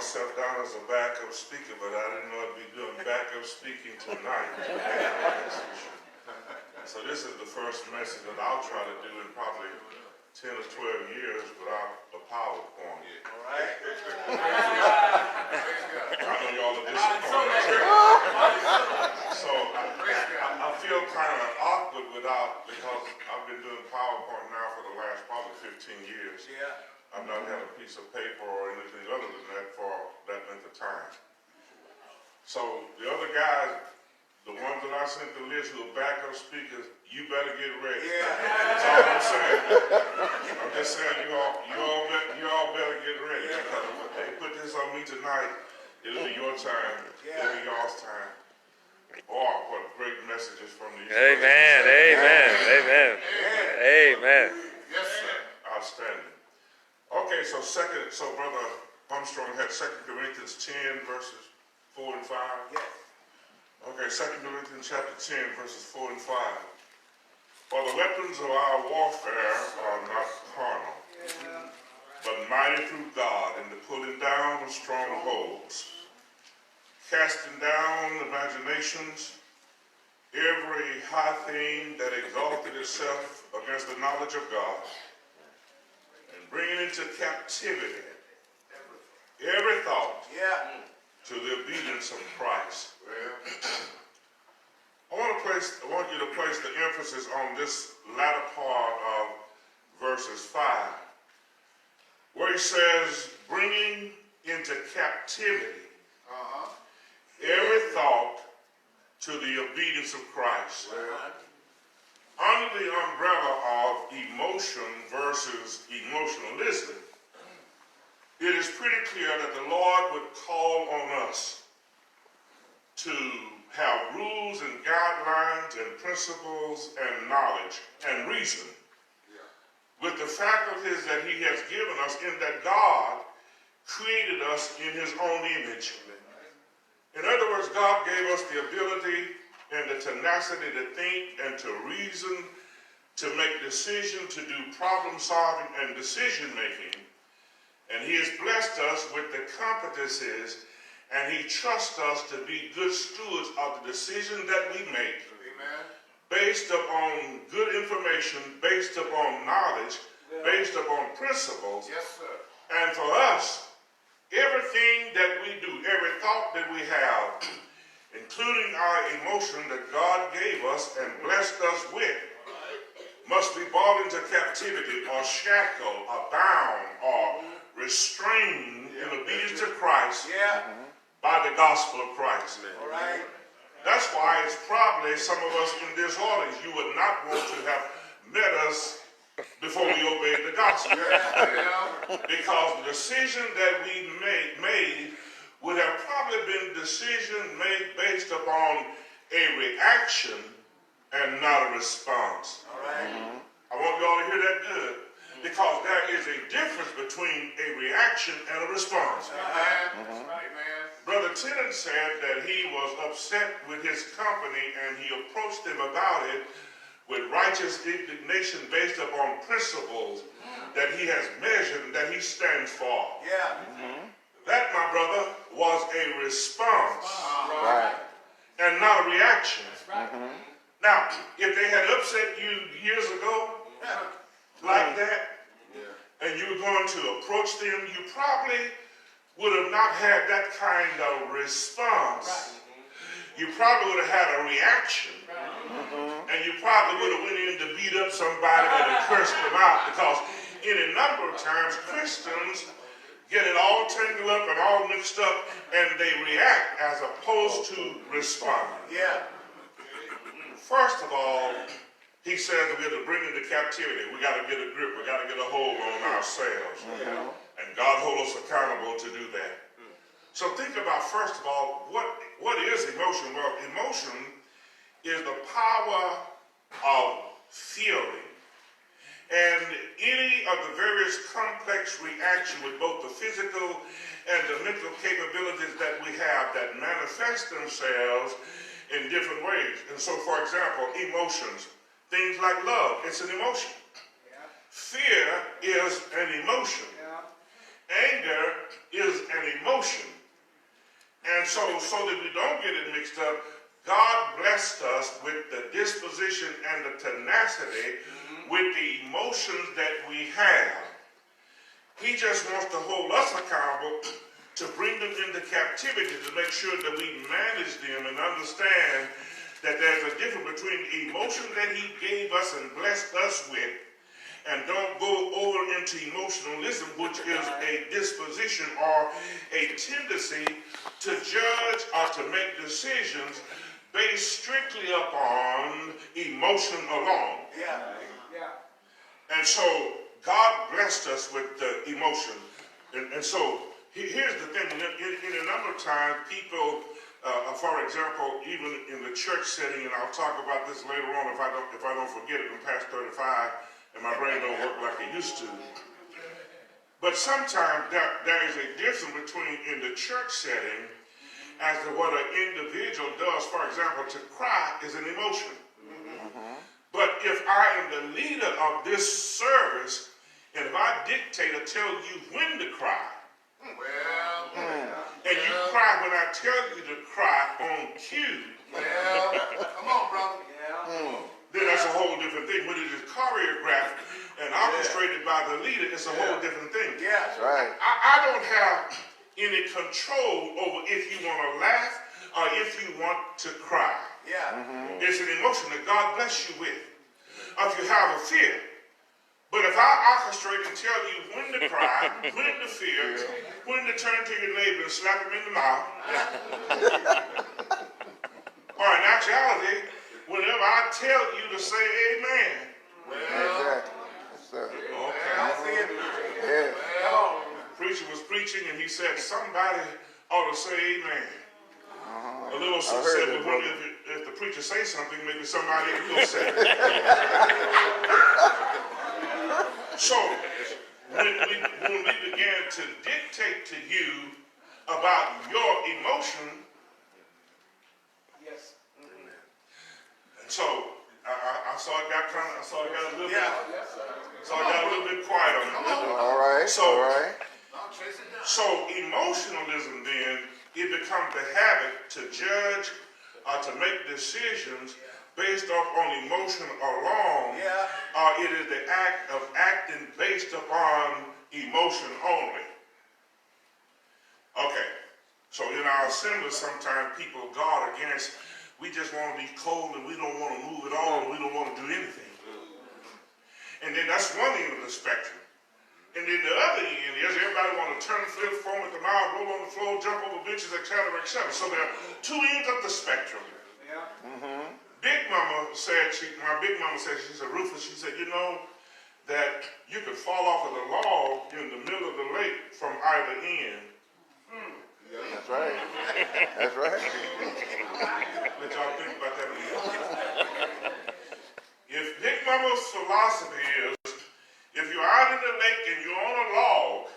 myself down as a backup speaker, but I didn't know I'd be doing backup speaking tonight. So this is the first message that I'll try to do in probably 10 or 12 years without a PowerPoint. All right. I know y'all are disappointed. So I feel kind of awkward because I've been doing PowerPoint now for the last probably 15 years. Yeah. I've not had a piece of paper or anything other than that for that length of time. So the other guys, the ones that I sent the list who are backup speakers, you better get ready. Yeah. That's all I'm saying. I'm just saying you all better get ready. Because if they put this on me tonight, it'll be your time. It'll be y'all's time. Boy, what great messages from these. Amen. Amen. Amen. Amen. Yes, sir. Outstanding. Okay, so Brother Armstrong had 2 Corinthians 10 verses 4 and 5. Yes. Okay, 2 Corinthians chapter 10 verses 4 and 5. For the weapons of our warfare are not carnal, but mighty through God in the pulling down of strongholds, casting down imaginations, every high thing that exalted itself against the knowledge of God, and bringing into captivity every thought to the obedience of Christ. I want you to place the emphasis on this latter part of verses 5, where he says, bringing into captivity every thought to the obedience of Christ. Under the umbrella of emotion versus emotionalism, it is pretty clear that the Lord would call on us to have rules and guidelines and principles and knowledge and reason with the faculties that he has given us in that God created us in his own image. In other words, God gave us the ability and the tenacity to think and to reason, to make decisions, to do problem solving and decision making. And he has blessed us with the competencies, and he trusts us to be good stewards of the decisions that we make. Amen. Based upon good information, based upon knowledge, based upon principles. Yes, sir. And for us, everything that we do, every thought that we have, including our emotion that God gave us and blessed us with, must be brought into captivity or shackled or bound or restrained in obedience to Christ by the gospel of Christ. All right. That's why it's probably some of us in this audience, you would not want to have met us before we obeyed the gospel. Because the decision that we made would have probably been a decision made based upon a reaction and not a response. All right. I want you all to hear that good. Because there is a difference between a reaction and a response. That's right, man. Brother Tennant said that he was upset with his company and he approached them about it with righteous indignation based upon principles that he has measured and that he stands for. That, my brother, was a response and not a reaction. Now, if they had upset you years ago like that, and you were going to approach them, you probably would have not had that kind of response. You probably would have had a reaction. And you probably would have went in to beat up somebody and to curse them out, because any number of times Christians get it all tangled up and all mixed up and they react as opposed to respond. First of all, he says we have to bring into captivity. We got to get a grip. We got to get a hold on ourselves. And God holds us accountable to do that. So think about, first of all, what is emotion? Well, emotion is the power of feeling. And any of the various complex reactions with both the physical and the mental capabilities that we have that manifest themselves in different ways. And so, for example, emotions. Things like love, it's an emotion. Fear is an emotion. Anger is an emotion. And so that we don't get it mixed up, God blessed us with the disposition and the tenacity with the emotions that we have. He just wants to hold us accountable to bring them into captivity, to make sure that we manage them and understand that there's a difference between the emotion that he gave us and blessed us with, and don't go over into emotionalism, which is a disposition or a tendency to judge or to make decisions based strictly upon emotion alone. And so God blessed us with the emotion. And so here's the thing. In a number of times, people, for example, even in the church setting, and I'll talk about this later on if I don't forget it, I'm past 35 and my brain don't work like it used to. But sometimes there is a difference between in the church setting as to what an individual does. For example, to cry is an emotion. But if I am the leader of this service, and if I dictate or tell you when to cry, and you cry when I tell you to cry on cue, Come on, brother. then that's a whole different thing. When it is choreographed and orchestrated by the leader, it's a whole different thing. That's right. I don't have any control over if you want to laugh or if you want to cry. It's an emotion that God bless you with. Or if you have a fear. But if I orchestrate and tell you when to cry, when to fear, when to turn to your neighbor and slap him in the mouth, or in actuality, whenever I tell you to say amen. Exactly. Yes, sir. Okay. Preacher was preaching and he said somebody ought to say amen. A little sister said, well, if the preacher says something, maybe somebody will say it. So, when we began to dictate to you about your emotion, and so I saw it got a little bit, so I got a little bit quiet on it. All right. So emotionalism then, it becomes the habit to judge or to make decisions based off on emotion alone, or it is the act of acting based upon emotion only. Okay, so in our assembly sometimes people guard against, we just want to be cold and we don't want to move at all and we don't want to do anything. And then that's one end of the spectrum. And then the other end is everybody want to turn, flip, foam at the mouth, roll on the floor, jump over benches, etc., etc. So there are two ends of the spectrum. Big Mama said, my Big Mama said, she said, Rufus, she said, you know that you could fall off of the log in the middle of the lake from either end. That's right. That's right. Let y'all think about that a minute. If Big Mama's philosophy is, if you're out in the lake and you're on a log,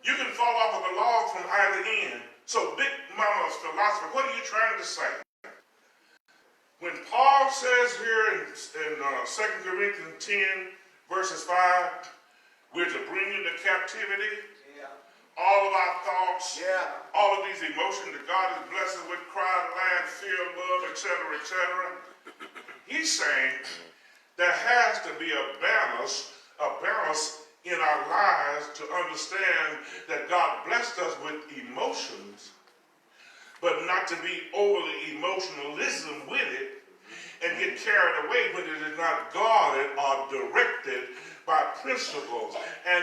you can fall off of the log from either end. So Big Mama's philosophy, what are you trying to say? When Paul says here in 2 Corinthians 10, verses 5, we're to bring into captivity all of our thoughts, all of these emotions that God has blessed us with, pride, laugh, fear, love, etc., etc. He's saying there has to be a balance in our lives to understand that God blessed us with emotions, but not to be overly emotionalism with it and get carried away when it is not guarded or directed by principles. And